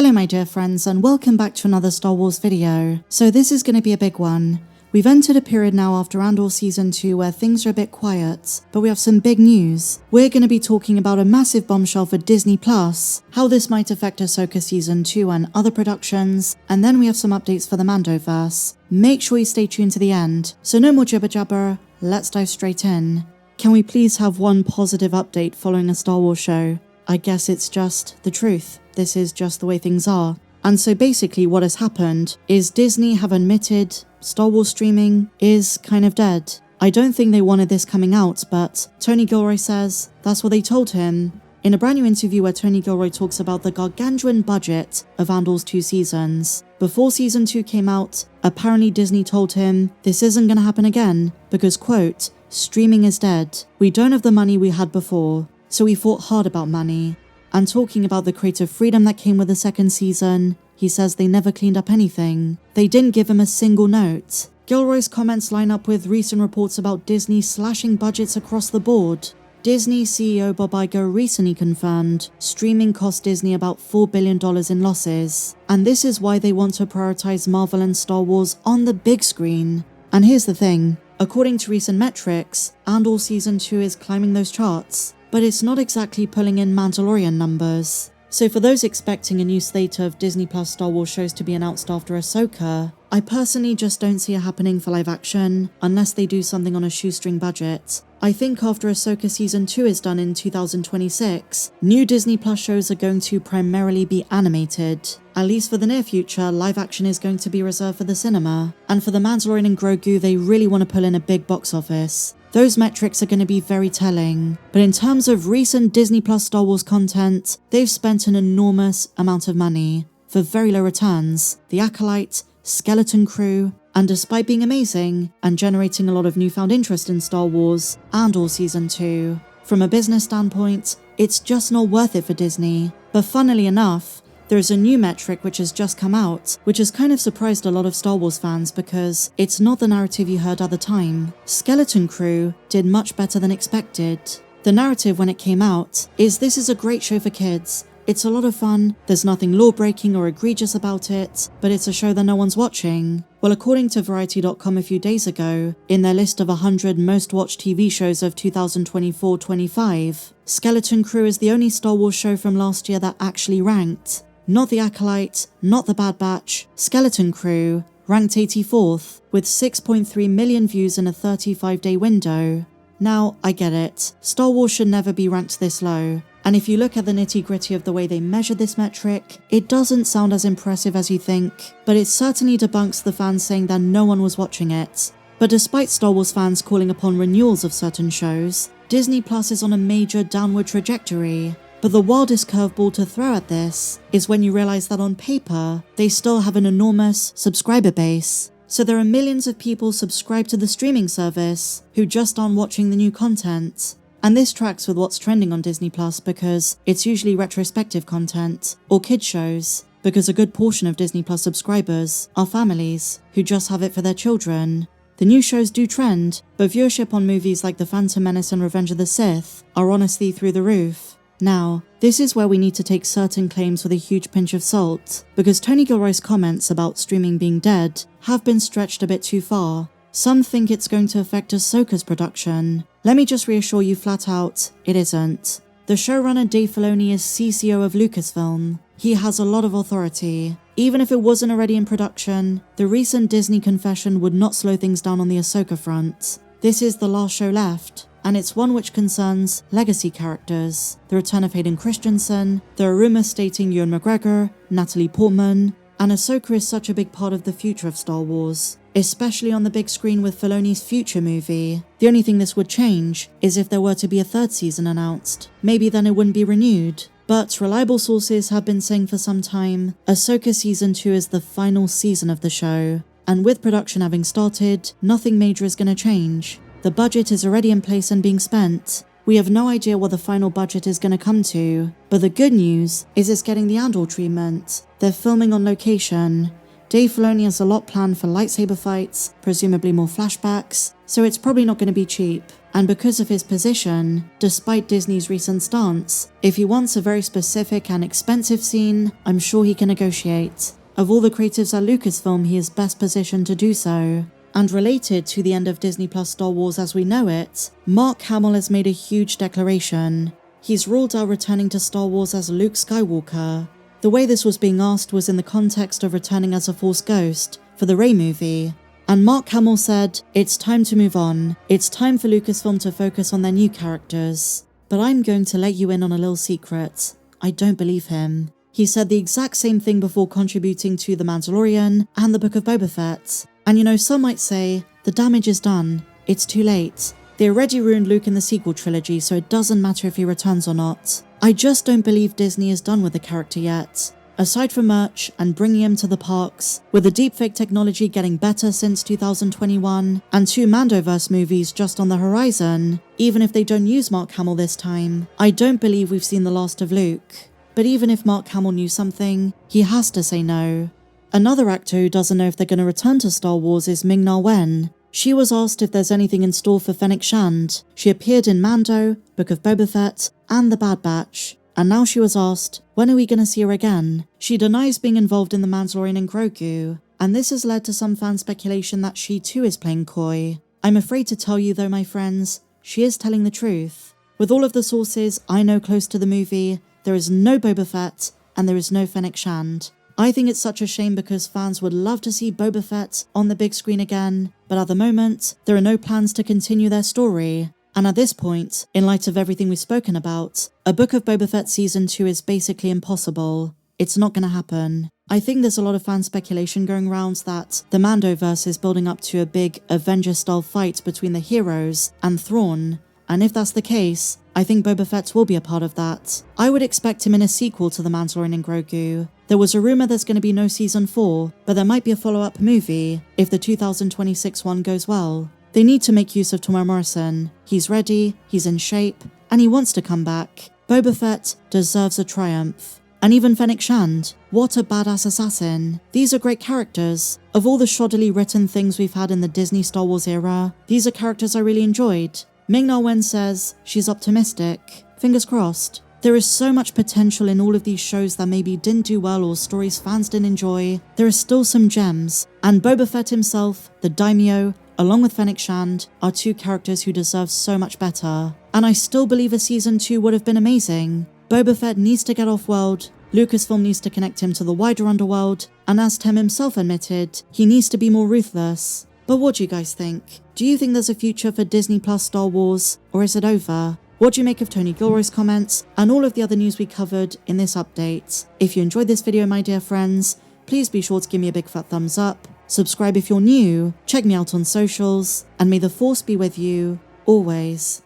Hello my dear friends, and welcome back to another Star Wars video. So this is going to be a big one. We've entered a period now after Andor Season 2 where things are a bit quiet, but we have some big news. We're going to be talking about a massive bombshell for Disney+, how this might affect Ahsoka Season 2 and other productions, and then we have some updates for the Mando-verse. Make sure you stay tuned to the end. So no more jibber jabber, let's dive straight in. Can we please have one positive update following a Star Wars show? I guess it's just the truth. This is just the way things are. And so basically what has happened is Disney have admitted Star Wars streaming is kind of dead. I don't think they wanted this coming out, but Tony Gilroy says that's what they told him. In a brand new interview where Tony Gilroy talks about the gargantuan budget of Andor's 2 seasons. Before Season 2 came out, apparently Disney told him this isn't going to happen again because, quote, streaming is dead. We don't have the money we had before, so we fought hard about money. And talking about the creative freedom that came with the second season, he says they never cleaned up anything. They didn't give him a single note. Gilroy's comments line up with recent reports about Disney slashing budgets across the board. Disney CEO Bob Iger recently confirmed streaming cost Disney about $4 billion in losses. And this is why they want to prioritize Marvel and Star Wars on the big screen. And here's the thing, according to recent metrics, Andor Season 2 is climbing those charts, but it's not exactly pulling in Mandalorian numbers. So for those expecting a new slate of Disney Plus Star Wars shows to be announced after Ahsoka, I personally just don't see it happening for live action unless they do something on a shoestring budget. I think after Ahsoka Season 2 is done in 2026, new Disney Plus shows are going to primarily be animated. At least for the near future, live action is going to be reserved for the cinema. And for The Mandalorian and Grogu, they really want to pull in a big box office. Those metrics are going to be very telling. But in terms of recent Disney Plus Star Wars content, they've spent an enormous amount of money for very low returns. The Acolyte, Skeleton Crew, and despite being amazing and generating a lot of newfound interest in Star Wars, Andor Season 2, from a business standpoint, it's just not worth it for Disney. But funnily enough, there is a new metric which has just come out, which has kind of surprised a lot of Star Wars fans because it's not the narrative you heard at the time. Skeleton Crew did much better than expected. The narrative when it came out is this is a great show for kids. It's a lot of fun, there's nothing law-breaking or egregious about it, but it's a show that no one's watching. Well, according to Variety.com a few days ago, in their list of 100 most-watched TV shows of 2024-25, Skeleton Crew is the only Star Wars show from last year that actually ranked. Not The Acolyte, not The Bad Batch, Skeleton Crew ranked 84th, with 6.3 million views in a 35-day window. Now, I get it, Star Wars should never be ranked this low, and if you look at the nitty-gritty of the way they measure this metric, it doesn't sound as impressive as you think, but it certainly debunks the fans saying that no one was watching it. But despite Star Wars fans calling upon renewals of certain shows, Disney Plus is on a major downward trajectory. But the wildest curveball to throw at this is when you realize that on paper, they still have an enormous subscriber base. So there are millions of people subscribed to the streaming service who just aren't watching the new content. And this tracks with what's trending on Disney Plus because it's usually retrospective content or kids shows, because a good portion of Disney Plus subscribers are families who just have it for their children. The new shows do trend, but viewership on movies like The Phantom Menace and Revenge of the Sith are honestly through the roof. Now, this is where we need to take certain claims with a huge pinch of salt, because Tony Gilroy's comments about streaming being dead have been stretched a bit too far. Some think it's going to affect Ahsoka's production. Let me just reassure you flat out, it isn't. The showrunner Dave Filoni is CCO of Lucasfilm. He has a lot of authority. Even if it wasn't already in production, the recent Disney confession would not slow things down on the Ahsoka front. This is the last show left, and it's one which concerns legacy characters. The return of Hayden Christensen, there are rumors stating Ewan McGregor, Natalie Portman, and Ahsoka is such a big part of the future of Star Wars, especially on the big screen with Filoni's future movie. The only thing this would change is if there were to be a third season announced. Maybe then it wouldn't be renewed. But reliable sources have been saying for some time, Ahsoka Season 2 is the final season of the show, and with production having started, nothing major is going to change. The budget is already in place and being spent. We have no idea what the final budget is going to come to, but the good news is it's getting the Andor treatment. They're filming on location. Dave Filoni has a lot planned for lightsaber fights, presumably more flashbacks, so it's probably not going to be cheap. And because of his position, despite Disney's recent stance, if he wants a very specific and expensive scene, I'm sure he can negotiate. Of all the creatives at Lucasfilm, he is best positioned to do so. And related to the end of Disney Plus Star Wars as we know it, Mark Hamill has made a huge declaration. He's ruled out returning to Star Wars as Luke Skywalker. The way this was being asked was in the context of returning as a Force ghost for the Rey movie. And Mark Hamill said, "It's time to move on. It's time for Lucasfilm to focus on their new characters." But I'm going to let you in on a little secret. I don't believe him. He said the exact same thing before contributing to The Mandalorian and the Book of Boba Fett. And you know, some might say, the damage is done. It's too late. They already ruined Luke in the sequel trilogy, so it doesn't matter if he returns or not. I just don't believe Disney is done with the character yet. Aside from merch and bringing him to the parks, with the deepfake technology getting better since 2021, and 2 Mando-verse movies just on the horizon, even if they don't use Mark Hamill this time, I don't believe we've seen the last of Luke. But even if Mark Hamill knew something, he has to say no. Another actor who doesn't know if they're going to return to Star Wars is Ming-Na Wen. She was asked if there's anything in store for Fennec Shand. She appeared in Mando, Book of Boba Fett, and The Bad Batch. And now she was asked, when are we going to see her again? She denies being involved in The Mandalorian and Grogu, and this has led to some fan speculation that she too is playing coy. I'm afraid to tell you though, my friends, she is telling the truth. With all of the sources I know close to the movie, there is no Boba Fett, and there is no Fennec Shand. I think it's such a shame because fans would love to see Boba Fett on the big screen again, but at the moment, there are no plans to continue their story. And at this point, in light of everything we've spoken about, a Book of Boba Fett Season 2 is basically impossible. It's not going to happen. I think there's a lot of fan speculation going around that the Mando-verse is building up to a big Avengers-style fight between the heroes and Thrawn, and if that's the case, I think Boba Fett will be a part of that. I would expect him in a sequel to The Mandalorian and Grogu. There was a rumour there's going to be no Season 4, but there might be a follow-up movie if the 2026 one goes well. They need to make use of Temuera Morrison. He's ready, he's in shape, and he wants to come back. Boba Fett deserves a triumph. And even Fennec Shand, what a badass assassin. These are great characters. Of all the shoddily written things we've had in the Disney Star Wars era, these are characters I really enjoyed. Ming-Na Wen says she's optimistic. Fingers crossed. There is so much potential in all of these shows that maybe didn't do well or stories fans didn't enjoy. There are still some gems, and Boba Fett himself, the daimyo, along with Fennec Shand, are 2 characters who deserve so much better. And I still believe a Season 2 would have been amazing. Boba Fett needs to get off-world, Lucasfilm needs to connect him to the wider underworld, and as Tem himself admitted, he needs to be more ruthless. But what do you guys think? Do you think there's a future for Disney Plus Star Wars, or is it over? What do you make of Tony Gilroy's comments, and all of the other news we covered in this update? If you enjoyed this video, my dear friends, please be sure to give me a big fat thumbs up, subscribe if you're new, check me out on socials, and may the Force be with you, always.